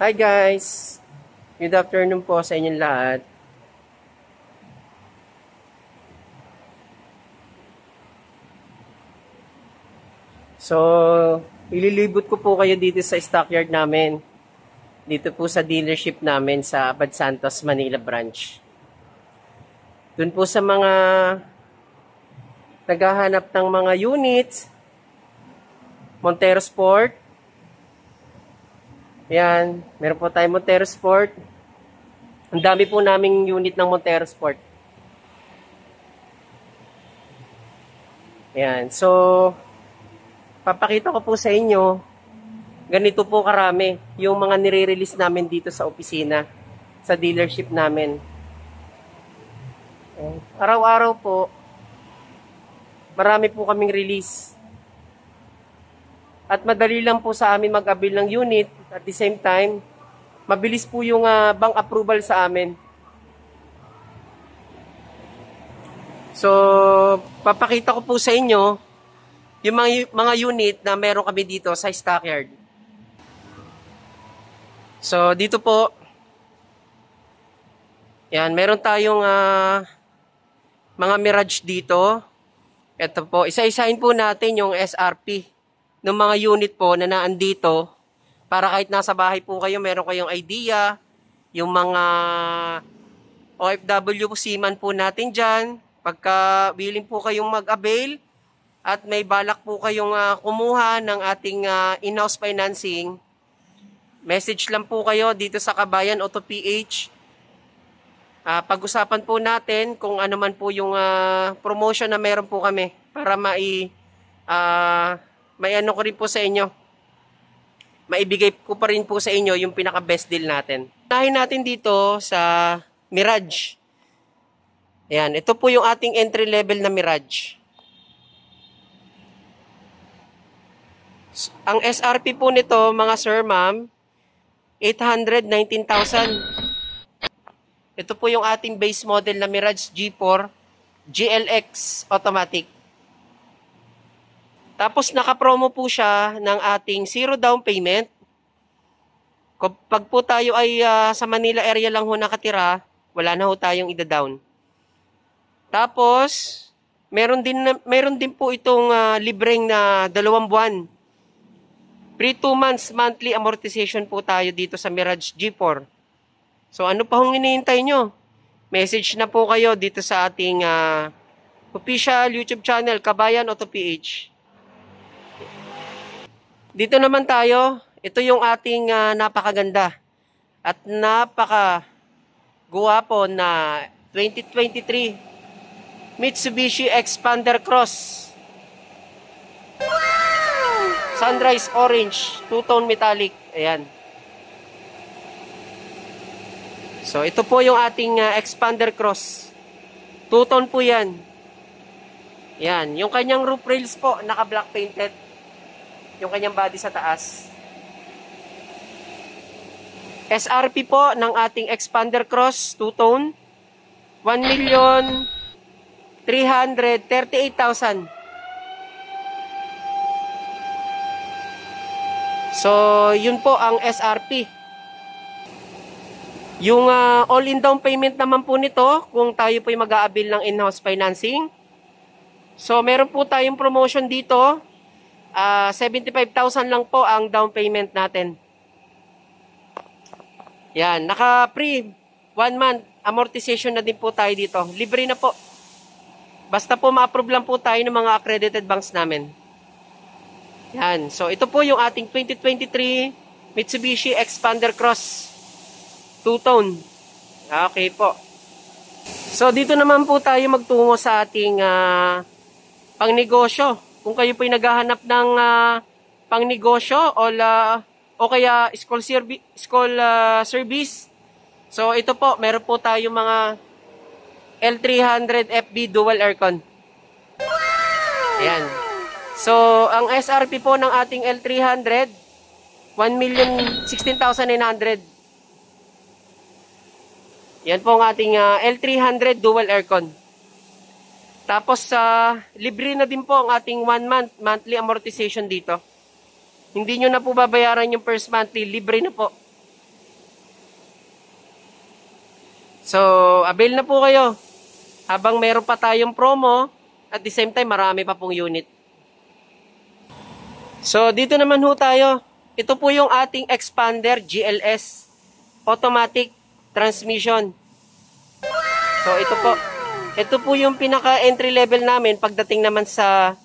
Hi guys! Good afternoon po sa inyong lahat. So, ililibot ko po kayo dito sa stockyard namin. Dito po sa dealership namin sa Abad Santos, Manila branch. Doon po sa mga naghahanap ng mga units, Montero Sport. Yan, meron po tayong Montero Sport. Ang dami po naming unit ng Montero Sport. Yan, so papakita ko po sa inyo, ganito po karami yung mga nire-release namin dito sa opisina, sa dealership namin. Araw-araw po, marami po kaming release. At madali lang po sa amin mag-avail ng unit. At the same time, mabilis po yung bank approval sa amin. So, papakita ko po sa inyo yung mga unit na meron kami dito sa stockyard. So, dito po, yan, meron tayong mga Mirage dito. Ito po, isa-isahin po natin yung SRP ng mga unit po na naandito para kahit nasa bahay po kayo, meron kayong idea, yung mga OFW po, seaman po natin dyan, pagka willing po kayong mag-avail at may balak po kayong kumuha ng ating in-house financing, message lang po kayo dito sa Kabayan Auto PH. Pag-usapan po natin kung ano man po yung promotion na meron po kami para may ano ko rin po sa inyo. Maibigay ko pa rin po sa inyo yung pinaka-best deal natin. Unahin natin dito sa Mirage. Ayan, ito po yung ating entry level na Mirage. Ang SRP po nito, mga sir, ma'am, 819,000. Ito po yung ating base model na Mirage G4 GLX automatic. Tapos naka-promo po siya ng ating 0 down payment. Pag po tayo ay sa Manila area lang ho nakatira, wala na ho tayong ida-down. Tapos, meron din po itong libreng na 2 buwan. Pre 2 months monthly amortization po tayo dito sa Mirage G4. So ano pa hong hinihintay nyo? Message na po kayo dito sa ating official YouTube channel, Kabayan Auto PH. Dito naman tayo, ito yung ating napakaganda at napaka-guwapo na 2023 Mitsubishi Xpander Cross. Wow! Sunrise Orange, two-tone metallic. Ayan. So, ito po yung ating Xpander Cross. Two-tone po yan. Yan. Yung kanyang roof rails po, naka-black painted. Yung kanyang body sa taas. SRP po ng ating Xpander Cross, two-tone, 1,338,000. So, yun po ang SRP. Yung all-in down payment naman po nito, kung tayo po yung mag-a-avail ng in-house financing. So, meron po tayong promotion dito. 75,000 lang po ang down payment natin. Yan, naka-free 1 month amortization na din po tayo dito. Libre na po. Basta po ma-approve lang po tayo ng mga accredited banks namin. Yan, so ito po yung ating 2023 Mitsubishi Xpander Cross two-tone. Okay po. So dito naman po tayo magtungo sa ating pangnegosyo. Kung kayo po'y naghahanap ng pangnegosyo o o kaya service. So ito po, meron po tayong mga L300 FB dual aircon. Ayan. So ang SRP po ng ating L300, 1,016,900. Yan po ang ating L300 dual aircon. Tapos libre na din po ang ating 1 month monthly amortization dito. Hindi nyo na po babayaran yung first monthly, libre na po. So, avail na po kayo. Habang meron pa tayong promo, at the same time, marami pa pong unit. So, dito naman ho tayo. Ito po yung ating expander GLS automatic transmission. So, ito po. Ito po yung pinaka-entry level namin pagdating naman sa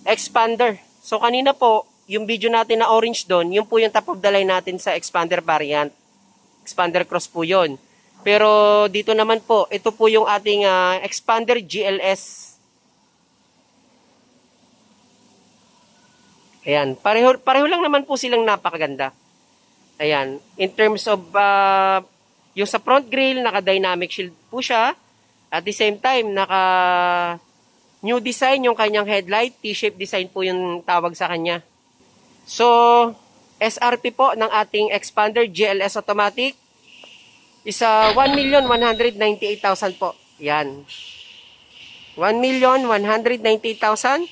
expander. So, kanina po, yung video natin na orange doon, yun po yung top of the line natin sa expander variant. Expander cross po yun. Pero dito naman po, ito po yung ating expander GLS. Ayan, pareho lang naman po silang napakaganda. Ayan, in terms of yung sa front grille, naka-dynamic shield po siya. At the same time, naka-new design yung kanyang headlight. T-shape design po yung tawag sa kanya. So, SRP po ng ating expander GLS automatic is 1,198,000 po. Yan. 1,198,000.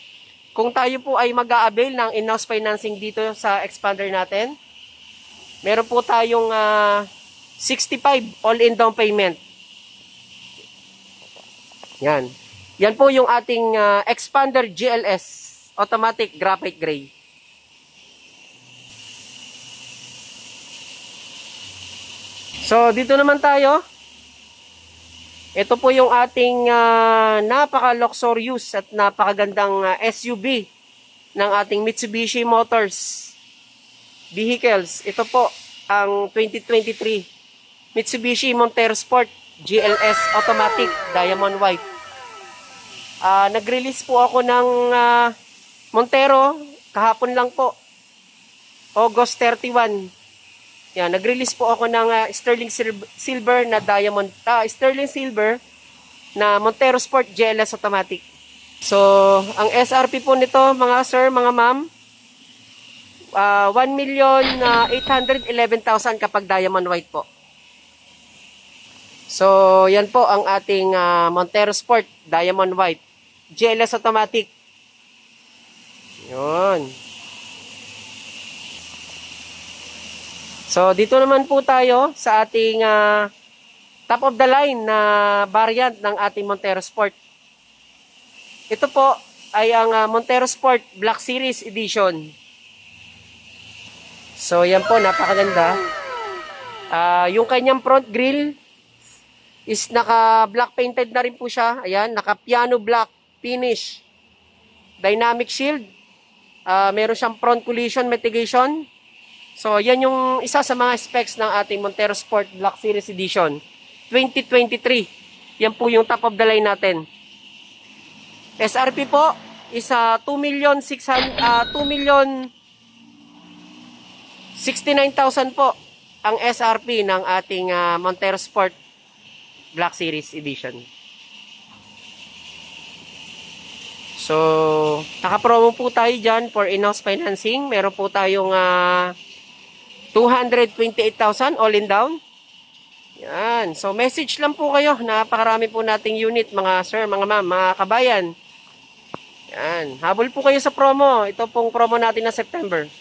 Kung tayo po ay mag-a-avail ng in-house financing dito sa expander natin, meron po tayong 65 all-in down payment. Yan. Yan po yung ating expander GLS automatic graphite gray. So, dito naman tayo. Ito po yung ating napaka-luxurious at napakagandang SUV ng ating Mitsubishi Motors vehicles. Ito po ang 2023 Mitsubishi Montero Sport GLS Automatic Diamond White. Nag-release po ako ng Montero kahapon lang po. August 31. Yan, nag-release po ako ng sterling silver na sterling silver na Montero Sport GLS Automatic. So, ang SRP po nito, mga sir, mga ma'am, 1,811,000 kapag diamond white po. So, yan po ang ating Montero Sport Diamond White GLS Automatic. Yun. So, dito naman po tayo sa ating top of the line na variant ng ating Montero Sport. Ito po ay ang Montero Sport Black Series Edition. So, yan po, napakaganda. Yung kanyang front grille is naka-black painted na rin po siya. Ayan, naka-piano black finish. Dynamic shield. Meron siyang front collision mitigation. So, yan yung isa sa mga specs ng ating Montero Sport Black Series Edition 2023. Yan po yung top of the line natin. SRP po is 2,069,000 po ang SRP ng ating Montero Sport Black Series Edition. So, naka-promo po tayo dyan for in-house financing. Meron po tayong 228,000 all in down. Yan. So, message lang po kayo. Napakarami po nating unit, mga sir, mga ma'am, mga kabayan. Yan. Habol po kayo sa promo. Ito pong promo natin na September.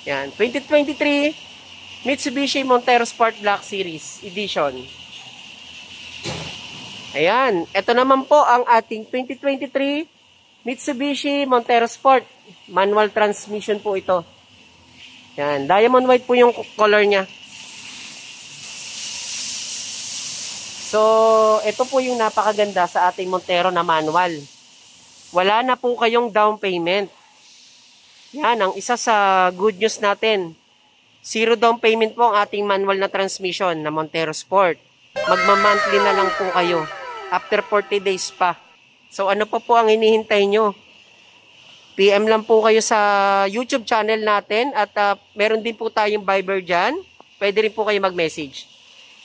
Yan. 2023 Mitsubishi Montero Sport Black Series Edition. Ayan. Ito naman po ang ating 2023 Mitsubishi Montero Sport. Manual transmission po ito. Yan, diamond white po yung color niya. So, ito po yung napakaganda sa ating Montero na manual. Wala na po kayong down payment. Yan, ang isa sa good news natin. Zero down payment po ang ating manual na transmission na Montero Sport. Magma-monthly na lang po kayo. After 40 days pa. So, ano pa po ang hinihintay nyo? PM lang po kayo sa YouTube channel natin at meron din po tayong Viber dyan. Pwede rin po kayo mag-message.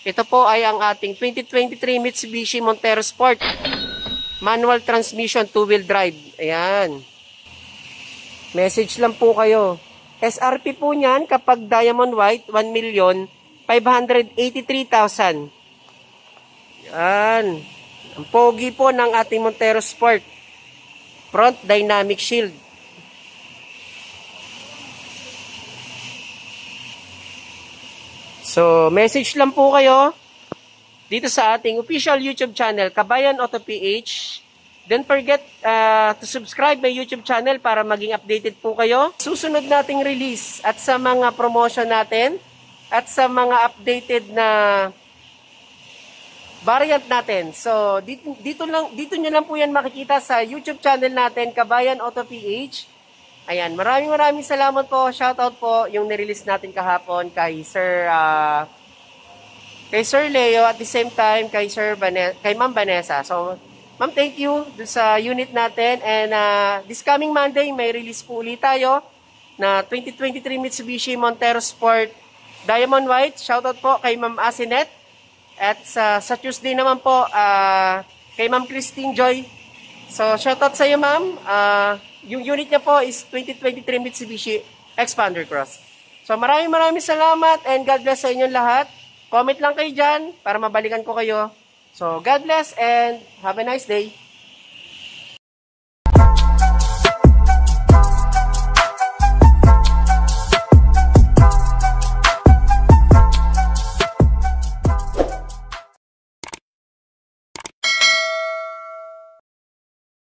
Ito po ay ang ating 2023 Mitsubishi Montero Sport. Manual transmission, 2-wheel drive. Ayan. Message lang po kayo. SRP po niyan kapag Diamond White, 1,583,000. Yan. Ang pogi po ng ating Montero Sport. Front dynamic shield. So, message lang po kayo dito sa ating official YouTube channel, Kabayan Auto PH. Don't forget to subscribe my YouTube channel para maging updated po kayo. Susunod nating release at sa mga promotion natin at sa mga updated na variant natin. So, dito nyo lang po yan makikita sa YouTube channel natin, Kabayan Auto PH. Ayan, maraming salamat po. Shoutout po yung nirelease natin kahapon kay Sir Leo at the same time kay Ma'am Vanessa. So, Ma'am, thank you dun sa unit natin. And this coming Monday, may release po ulit tayo na 2023 Mitsubishi Montero Sport Diamond White. Shoutout po kay Ma'am Asinet. At sa Tuesday naman po, kay Ma'am Christine Joy. So, shoutout sa iyo, Ma'am. Yung unit niya po is 2023 Mitsubishi Expander Cross. So, maraming salamat and God bless sa inyong lahat. Comment lang kayo dyan para mabalikan ko kayo. So, God bless and have a nice day.